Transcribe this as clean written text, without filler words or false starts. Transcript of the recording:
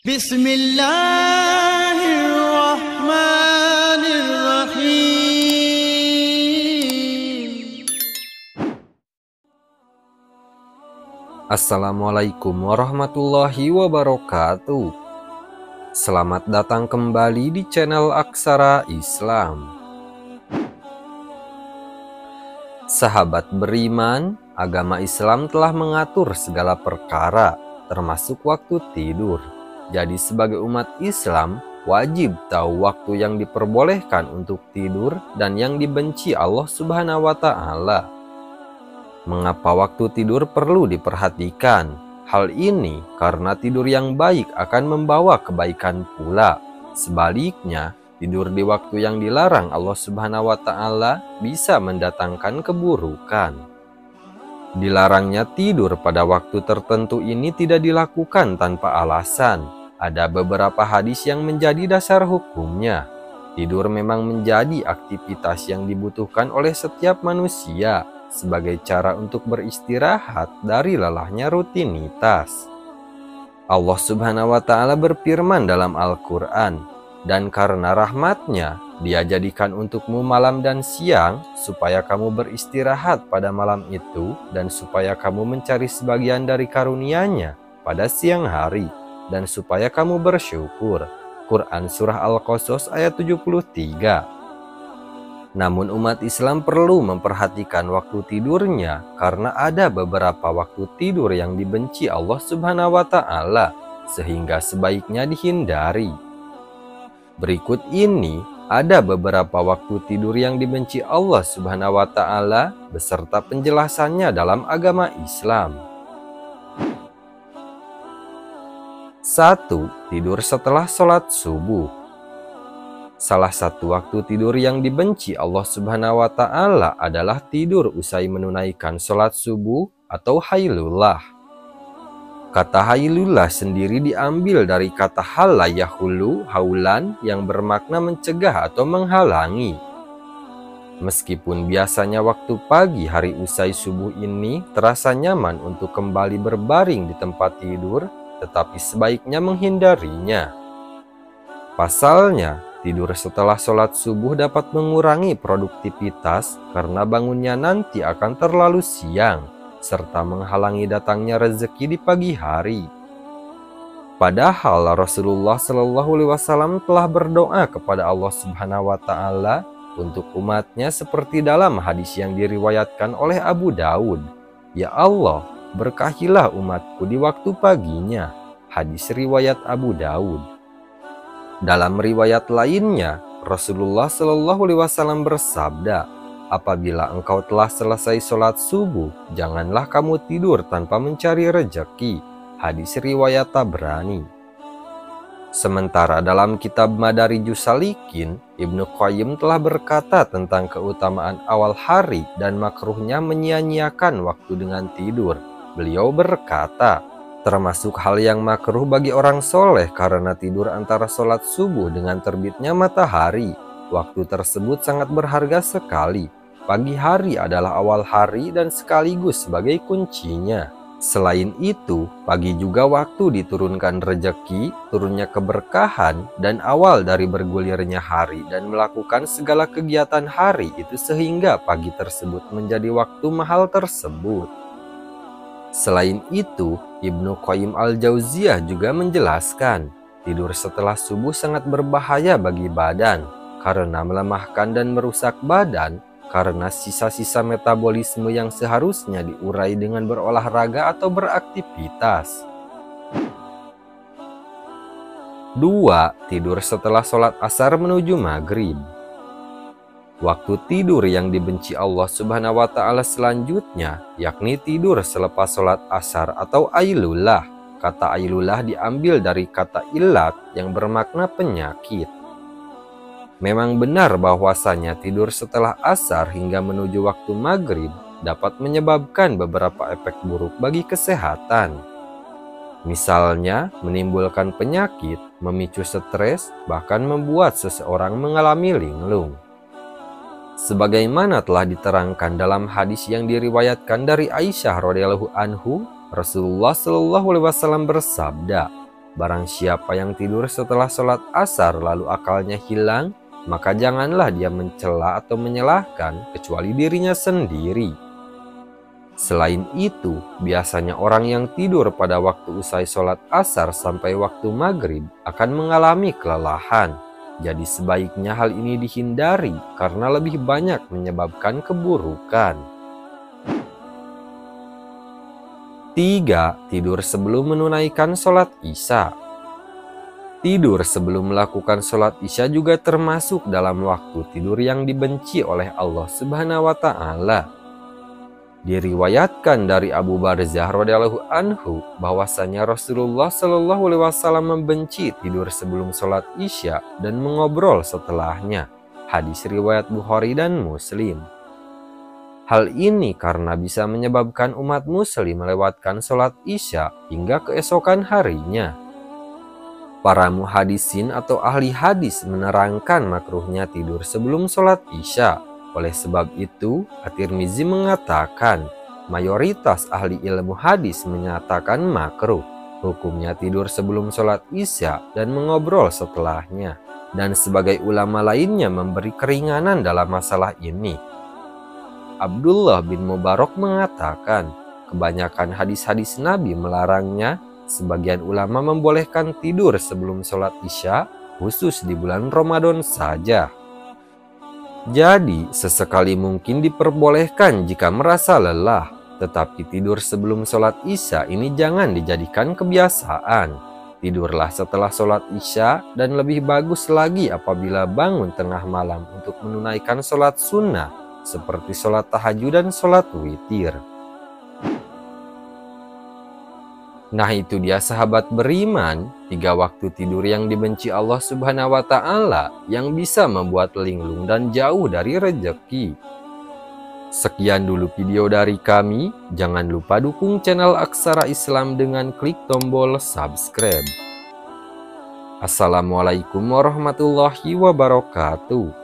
Bismillahirrahmanirrahim. Assalamualaikum warahmatullahi wabarakatuh. Selamat datang kembali di channel Aksara Islam. Sahabat beriman, agama Islam telah mengatur segala perkara, termasuk waktu tidur. Jadi sebagai umat Islam, wajib tahu waktu yang diperbolehkan untuk tidur dan yang dibenci Allah Subhanahu wa Ta'ala. Mengapa waktu tidur perlu diperhatikan? Hal ini karena tidur yang baik akan membawa kebaikan pula. Sebaliknya, tidur di waktu yang dilarang Allah Subhanahu wa Ta'ala bisa mendatangkan keburukan. Dilarangnya tidur pada waktu tertentu ini tidak dilakukan tanpa alasan. Ada beberapa hadis yang menjadi dasar hukumnya. Tidur memang menjadi aktivitas yang dibutuhkan oleh setiap manusia sebagai cara untuk beristirahat dari lelahnya rutinitas. Allah Subhanahu wa Ta'ala berfirman dalam Al-Quran, "Dan karena rahmatnya, Dia jadikan untukmu malam dan siang, supaya kamu beristirahat pada malam itu, dan supaya kamu mencari sebagian dari karunia-Nya pada siang hari, dan supaya kamu bersyukur." Quran Surah Al-Qasas ayat 73. Namun umat Islam perlu memperhatikan waktu tidurnya karena ada beberapa waktu tidur yang dibenci Allah Subhanahu wa Ta'ala, sehingga sebaiknya dihindari. Berikut ini ada beberapa waktu tidur yang dibenci Allah Subhanahu wa Ta'ala beserta penjelasannya dalam agama Islam. 1. Tidur setelah sholat subuh. Salah satu waktu tidur yang dibenci Allah Subhanahu wa Ta'ala adalah tidur usai menunaikan sholat subuh atau hailullah. Kata hailullah sendiri diambil dari kata halla yahulu haulan yang bermakna mencegah atau menghalangi. Meskipun biasanya waktu pagi hari usai subuh ini terasa nyaman untuk kembali berbaring di tempat tidur, tetapi sebaiknya menghindarinya. Pasalnya, tidur setelah sholat subuh dapat mengurangi produktivitas karena bangunnya nanti akan terlalu siang, serta menghalangi datangnya rezeki di pagi hari. Padahal Rasulullah Shallallahu Alaihi Wasallam telah berdoa kepada Allah Subhanahu wa Ta'ala untuk umatnya seperti dalam hadis yang diriwayatkan oleh Abu Daud, "Ya Allah, berkahilah umatku di waktu paginya." Hadis riwayat Abu Daud. Dalam riwayat lainnya, Rasulullah Shallallahu Alaihi Wasallam bersabda, "Apabila engkau telah selesai sholat subuh, janganlah kamu tidur tanpa mencari rejeki." Hadis riwayat Tabrani. Sementara dalam kitab Madarijus Salikin, Ibnu Qayyim telah berkata tentang keutamaan awal hari dan makruhnya menyia-nyiakan waktu dengan tidur. Beliau berkata, termasuk hal yang makruh bagi orang soleh karena tidur antara sholat subuh dengan terbitnya matahari. Waktu tersebut sangat berharga sekali. Pagi hari adalah awal hari dan sekaligus sebagai kuncinya. Selain itu, pagi juga waktu diturunkan rejeki, turunnya keberkahan, dan awal dari bergulirnya hari dan melakukan segala kegiatan hari itu sehingga pagi tersebut menjadi waktu mahal tersebut. Selain itu, Ibnu Qayyim al-Jauziyah juga menjelaskan, tidur setelah subuh sangat berbahaya bagi badan karena melemahkan dan merusak badan karena sisa-sisa metabolisme yang seharusnya diurai dengan berolahraga atau beraktivitas. 2. Tidur setelah sholat asar menuju maghrib. Waktu tidur yang dibenci Allah Subhanahu wa Ta'ala selanjutnya, yakni tidur selepas sholat asar atau ailullah. Kata ailullah diambil dari kata ilat yang bermakna penyakit. Memang benar bahwasanya tidur setelah asar hingga menuju waktu maghrib dapat menyebabkan beberapa efek buruk bagi kesehatan. Misalnya, menimbulkan penyakit, memicu stres, bahkan membuat seseorang mengalami linglung. Sebagaimana telah diterangkan dalam hadis yang diriwayatkan dari Aisyah radhiyallahu anhu, Rasulullah Shallallahu alaihi wasallam bersabda, Barang siapa yang tidur setelah sholat asar lalu akalnya hilang, maka janganlah dia mencela atau menyalahkan kecuali dirinya sendiri. Selain itu, biasanya orang yang tidur pada waktu usai sholat asar sampai waktu maghrib akan mengalami kelelahan. Jadi sebaiknya hal ini dihindari karena lebih banyak menyebabkan keburukan. 3. Tidur sebelum menunaikan sholat isya. Tidur sebelum melakukan sholat isya juga termasuk dalam waktu tidur yang dibenci oleh Allah Subhanahu wa Ta'ala. Diriwayatkan dari Abu Barzah radhiyallahu anhu bahwasanya Rasulullah Shallallahu alaihi wasallam membenci tidur sebelum sholat isya dan mengobrol setelahnya. Hadis riwayat Bukhari dan Muslim. Hal ini karena bisa menyebabkan umat muslim melewatkan sholat isya hingga keesokan harinya. Para muhadisin atau ahli hadis menerangkan makruhnya tidur sebelum sholat isya. Oleh sebab itu, At-Tirmizi mengatakan, mayoritas ahli ilmu hadis menyatakan makruh. Hukumnya tidur sebelum sholat isya dan mengobrol setelahnya. Dan sebagai ulama lainnya memberi keringanan dalam masalah ini. Abdullah bin Mubarak mengatakan, kebanyakan hadis-hadis Nabi melarangnya. Sebagian ulama membolehkan tidur sebelum sholat isya, khusus di bulan Ramadan saja. Jadi, sesekali mungkin diperbolehkan jika merasa lelah, tetapi tidur sebelum sholat isya ini jangan dijadikan kebiasaan. Tidurlah setelah sholat isya dan lebih bagus lagi apabila bangun tengah malam untuk menunaikan sholat sunnah, seperti sholat tahajud dan sholat witir. Nah itu dia sahabat beriman, 3 waktu tidur yang dibenci Allah Subhanahu wa Ta'ala yang bisa membuat linglung dan jauh dari rejeki. Sekian dulu video dari kami, jangan lupa dukung channel Aksara Islam dengan klik tombol subscribe. Assalamualaikum warahmatullahi wabarakatuh.